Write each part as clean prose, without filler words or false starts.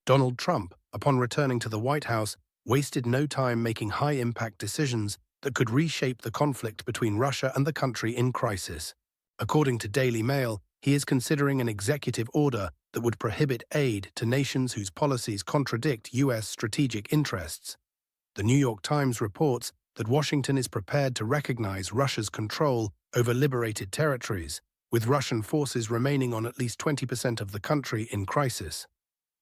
Donald Trump, upon returning to the White House, wasted no time making high-impact decisions that could reshape the conflict between Russia and the country in crisis. According to Daily Mail, he is considering an executive order that would prohibit aid to nations whose policies contradict U.S. strategic interests. The New York Times reports that Washington is prepared to recognize Russia's control over liberated territories, with Russian forces remaining on at least 20% of the country in crisis.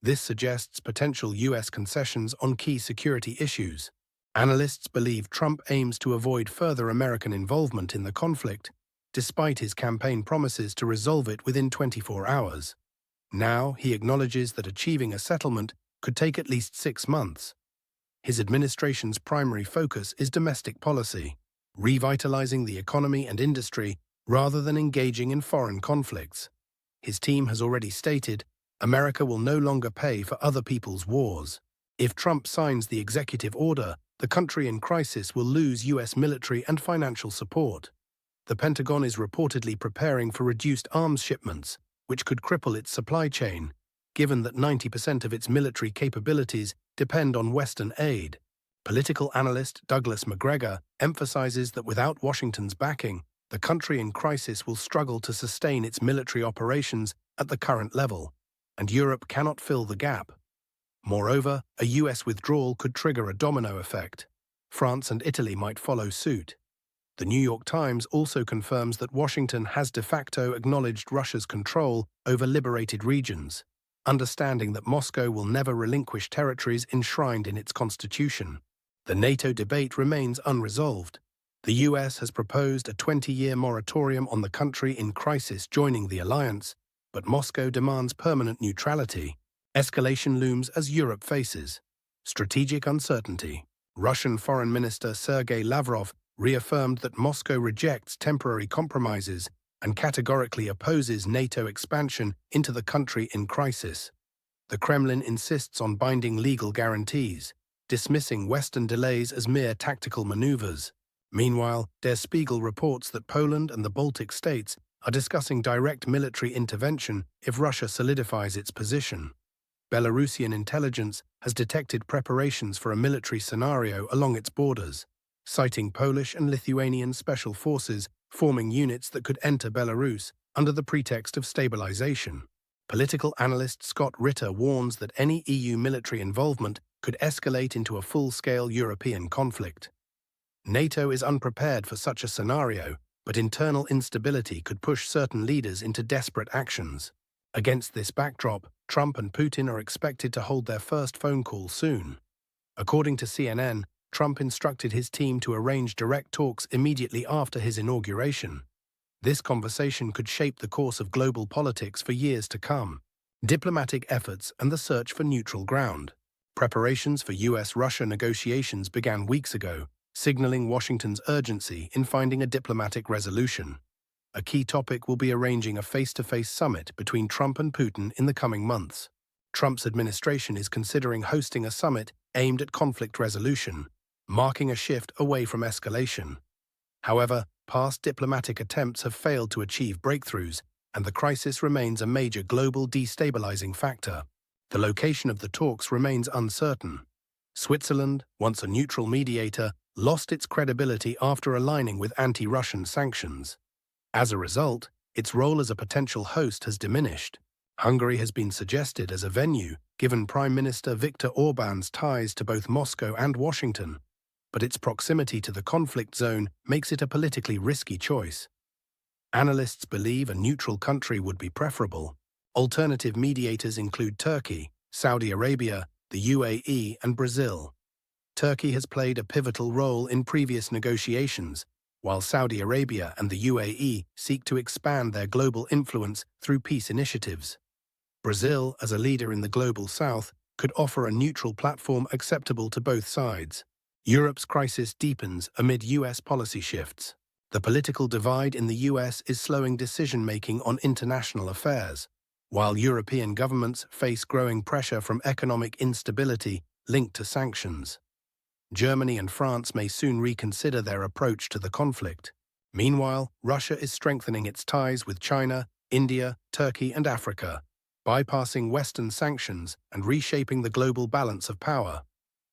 This suggests potential U.S. concessions on key security issues. Analysts believe Trump aims to avoid further American involvement in the conflict, despite his campaign promises to resolve it within 24 hours. Now, he acknowledges that achieving a settlement could take at least 6 months. His administration's primary focus is domestic policy, revitalizing the economy and industry rather than engaging in foreign conflicts. His team has already stated, America will no longer pay for other people's wars. If Trump signs the executive order, the country in crisis will lose U.S. military and financial support. The Pentagon is reportedly preparing for reduced arms shipments, which could cripple its supply chain, given that 90% of its military capabilities depend on Western aid. Political analyst Douglas McGregor emphasizes that without Washington's backing, the country in crisis will struggle to sustain its military operations at the current level, and Europe cannot fill the gap. Moreover, a U.S. withdrawal could trigger a domino effect. France and Italy might follow suit. The New York Times also confirms that Washington has de facto acknowledged Russia's control over liberated regions, understanding that Moscow will never relinquish territories enshrined in its constitution. The NATO debate remains unresolved. The U.S. has proposed a 20-year moratorium on the country in crisis joining the alliance, but Moscow demands permanent neutrality. Escalation looms as Europe faces strategic uncertainty. Russian Foreign Minister Sergei Lavrov reaffirmed that Moscow rejects temporary compromises and categorically opposes NATO expansion into the country in crisis. The Kremlin insists on binding legal guarantees, dismissing Western delays as mere tactical maneuvers. Meanwhile, Der Spiegel reports that Poland and the Baltic states are discussing direct military intervention if Russia solidifies its position. Belarusian intelligence has detected preparations for a military scenario along its borders, citing Polish and Lithuanian special forces forming units that could enter Belarus under the pretext of stabilization. Political analyst Scott Ritter warns that any EU military involvement could escalate into a full-scale European conflict. NATO is unprepared for such a scenario, but internal instability could push certain leaders into desperate actions. Against this backdrop, Trump and Putin are expected to hold their first phone call soon. According to CNN, Trump instructed his team to arrange direct talks immediately after his inauguration. This conversation could shape the course of global politics for years to come. Diplomatic efforts and the search for neutral ground. Preparations for U.S.-Russia negotiations began weeks ago, signaling Washington's urgency in finding a diplomatic resolution. A key topic will be arranging a face-to-face summit between Trump and Putin in the coming months. Trump's administration is considering hosting a summit aimed at conflict resolution, marking a shift away from escalation. However, past diplomatic attempts have failed to achieve breakthroughs, and the crisis remains a major global destabilizing factor. The location of the talks remains uncertain. Switzerland, once a neutral mediator, lost its credibility after aligning with anti-Russian sanctions. As a result, its role as a potential host has diminished. Hungary has been suggested as a venue, given Prime Minister Viktor Orban's ties to both Moscow and Washington, but its proximity to the conflict zone makes it a politically risky choice. Analysts believe a neutral country would be preferable. Alternative mediators include Turkey, Saudi Arabia, the UAE, and Brazil. Turkey has played a pivotal role in previous negotiations, while Saudi Arabia and the UAE seek to expand their global influence through peace initiatives. Brazil, as a leader in the global south, could offer a neutral platform acceptable to both sides. Europe's crisis deepens amid U.S. policy shifts. The political divide in the U.S. is slowing decision-making on international affairs, while European governments face growing pressure from economic instability linked to sanctions. Germany and France may soon reconsider their approach to the conflict. Meanwhile, Russia is strengthening its ties with China, India, Turkey, and Africa. bypassing Western sanctions and reshaping the global balance of power.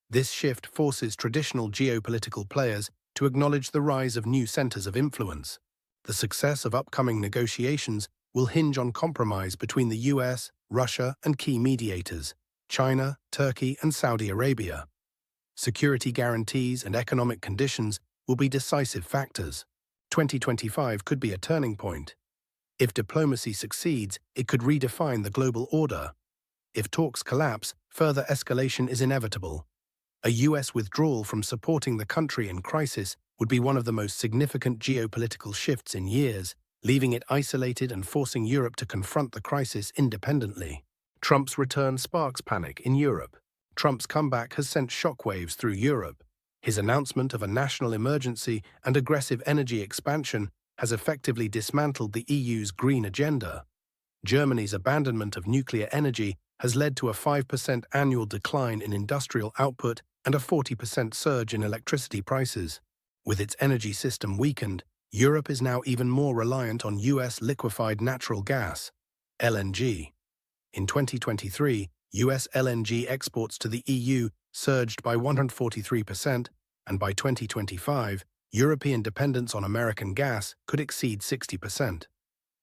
This shift forces traditional geopolitical players to acknowledge the rise of new centers of influence. The success of upcoming negotiations will hinge on compromise between the US, Russia, and key mediators, China, Turkey, and Saudi Arabia. Security guarantees and economic conditions will be decisive factors. 2025 could be a turning point. If diplomacy succeeds, it could redefine the global order. If talks collapse, further escalation is inevitable. A US withdrawal from supporting the country in crisis would be one of the most significant geopolitical shifts in years, leaving it isolated and forcing Europe to confront the crisis independently. Trump's return sparks panic in Europe. Trump's comeback has sent shockwaves through Europe. His announcement of a national emergency and aggressive energy expansion has effectively dismantled the EU's green agenda. Germany's abandonment of nuclear energy has led to a 5% annual decline in industrial output and a 40% surge in electricity prices. With its energy system weakened, Europe is now even more reliant on US liquefied natural gas, LNG. In 2023, US LNG exports to the EU surged by 143%, and by 2025, European dependence on American gas could exceed 60%.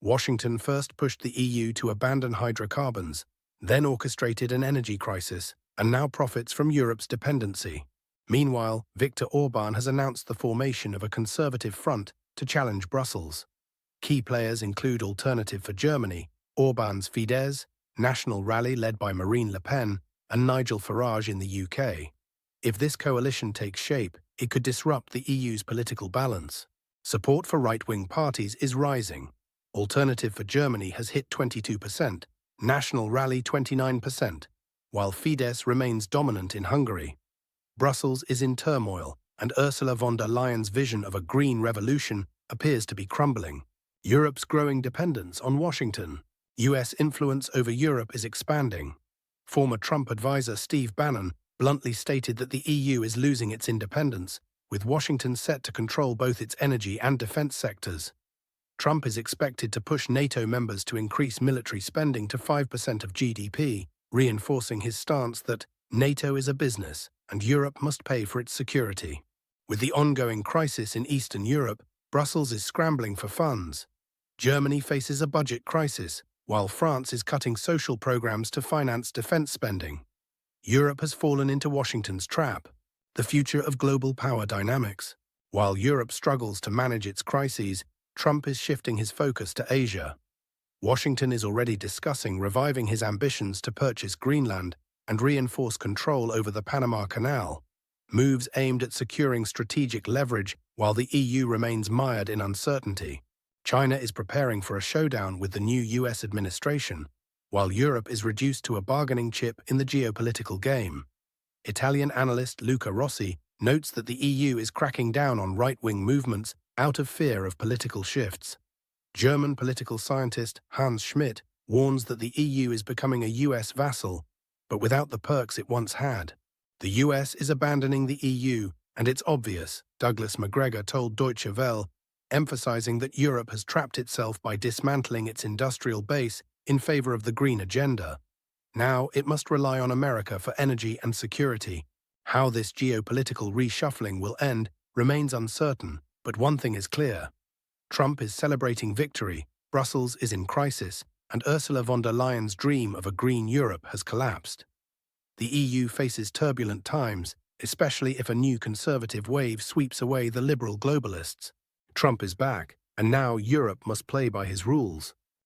Washington first pushed the EU to abandon hydrocarbons, then orchestrated an energy crisis, and now profits from Europe's dependency. Meanwhile, Viktor Orbán has announced the formation of a conservative front to challenge Brussels. Key players include Alternative for Germany, Orbán's Fidesz, National Rally led by Marine Le Pen, and Nigel Farage in the UK. If this coalition takes shape, it could disrupt the EU's political balance. Support for right-wing parties is rising. Alternative for Germany has hit 22%, National Rally 29%, while Fidesz remains dominant in Hungary. Brussels is in turmoil, and Ursula von der Leyen's vision of a green revolution appears to be crumbling. Europe's growing dependence on Washington. US influence over Europe is expanding. Former Trump advisor Steve Bannon bluntly stated that the EU is losing its independence, with Washington set to control both its energy and defense sectors. Trump is expected to push NATO members to increase military spending to 5% of GDP, reinforcing his stance that NATO is a business and Europe must pay for its security. With the ongoing crisis in Eastern Europe, Brussels is scrambling for funds. Germany faces a budget crisis, while France is cutting social programs to finance defense spending. Europe has fallen into Washington's trap, the future of global power dynamics. While Europe struggles to manage its crises, Trump is shifting his focus to Asia. Washington is already discussing reviving his ambitions to purchase Greenland and reinforce control over the Panama Canal, moves aimed at securing strategic leverage while the EU remains mired in uncertainty. China is preparing for a showdown with the new US administration, while Europe is reduced to a bargaining chip in the geopolitical game. Italian analyst Luca Rossi notes that the EU is cracking down on right-wing movements out of fear of political shifts. German political scientist Hans Schmidt warns that the EU is becoming a US vassal, but without the perks it once had. The US is abandoning the EU, and it's obvious, Douglas McGregor told Deutsche Welle, emphasizing that Europe has trapped itself by dismantling its industrial base in favor of the green agenda. Now it must rely on America for energy and security. How this geopolitical reshuffling will end remains uncertain, but one thing is clear. Trump is celebrating victory, Brussels is in crisis, and Ursula von der Leyen's dream of a green Europe has collapsed. The EU faces turbulent times, especially if a new conservative wave sweeps away the liberal globalists. Trump is back, and now Europe must play by his rules.